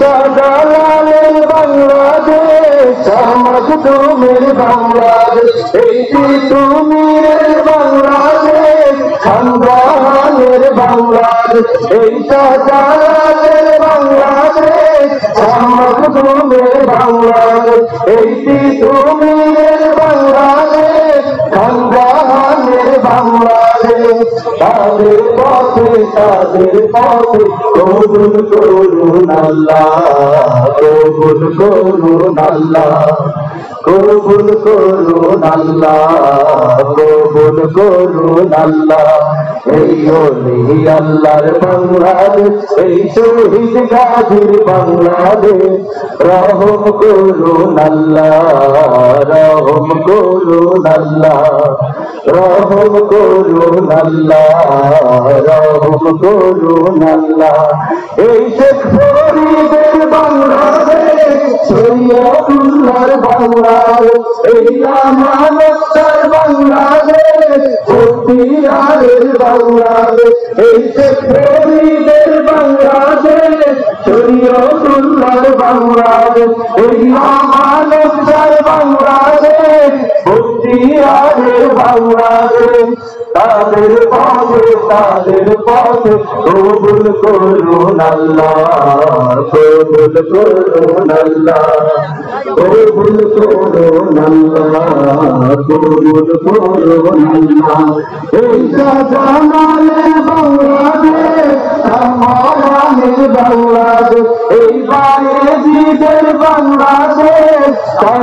শাহজালালের বাংলাদেশ আমার তুমির বাংলাদেশ এই তুমির বাংলাদেশ খানদানের বাংলাদেশ এই শাহজালালের বাংলাদেশ আমার তুমির বাংলাদেশ এই তুমির বাংলাদেশ খানদানের বাংলাদেশ তাদের পথে কবুল করুন আল্লাহ কবুল করুন আল্লাহ কবুল করুন আল্লাহ কবুল করুন আল্লাহ এই ওলি আল্লাহর বাংলাদেশ এই শহীদ গাজীর বাংলাদেশ রহম করুন আল্লাহ রহম করুন আল্লাহ রহম করুন আল্লাহ রহম করুন আল্লাহ এই শেখ ফরিদের বাংলাদেশ শরীয়তুল্লাহর বাংলাদেশ এই আমানতের বাংলাদেশ বখতিয়ারের বাংলাদেশ এই শেখ ফরিদের বাংলাদেশ শরীয়তুল্লাহর বাংলাদেশ এই আমানতের বাংলাদেশ বখতিয়ারের বাংলাদেশ তাদের পথে কবুল করুন আল্লাহ কবুল করুন আল্লাহ কবুল করুন আল্লাহ কবুল করুন আল্লাহ এই শাহজালালের বাংলাদেশ আমাদের বাংলাদেশ এই বায়েজিদের বাংলাদেশ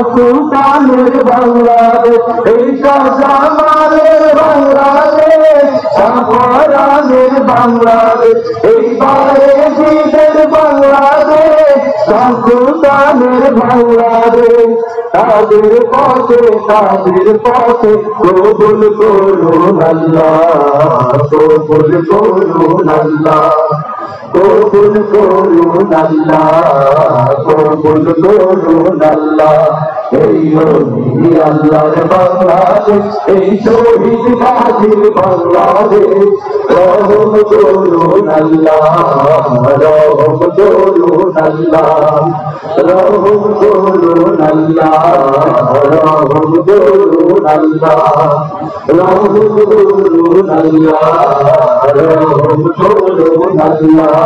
সুলতানের বাংলাদেশ এই শাহজালালের বাংলাদেশ শাহজালালের বাংলাদেশ এই বায়েজিদের বাংলাদেশ সুলতানের বাংলাদেশ তাদের পথে কবুল করুন আল্লাহ কবুল করুন আল্লাহ কবুল করুন আল্লাহ কবুল করুন আল্লাহ এই ওলি আল্লাহর বাংলাদেশ এই শহীদ গাজীর বাংলাদেশ রহম করুন আল্লাহ রহম করুন আল্লাহ রহম করুন আল্লাহ রহম করুন আল্লাহ রহম করুন আল্লাহ রহম করুন আল্লাহ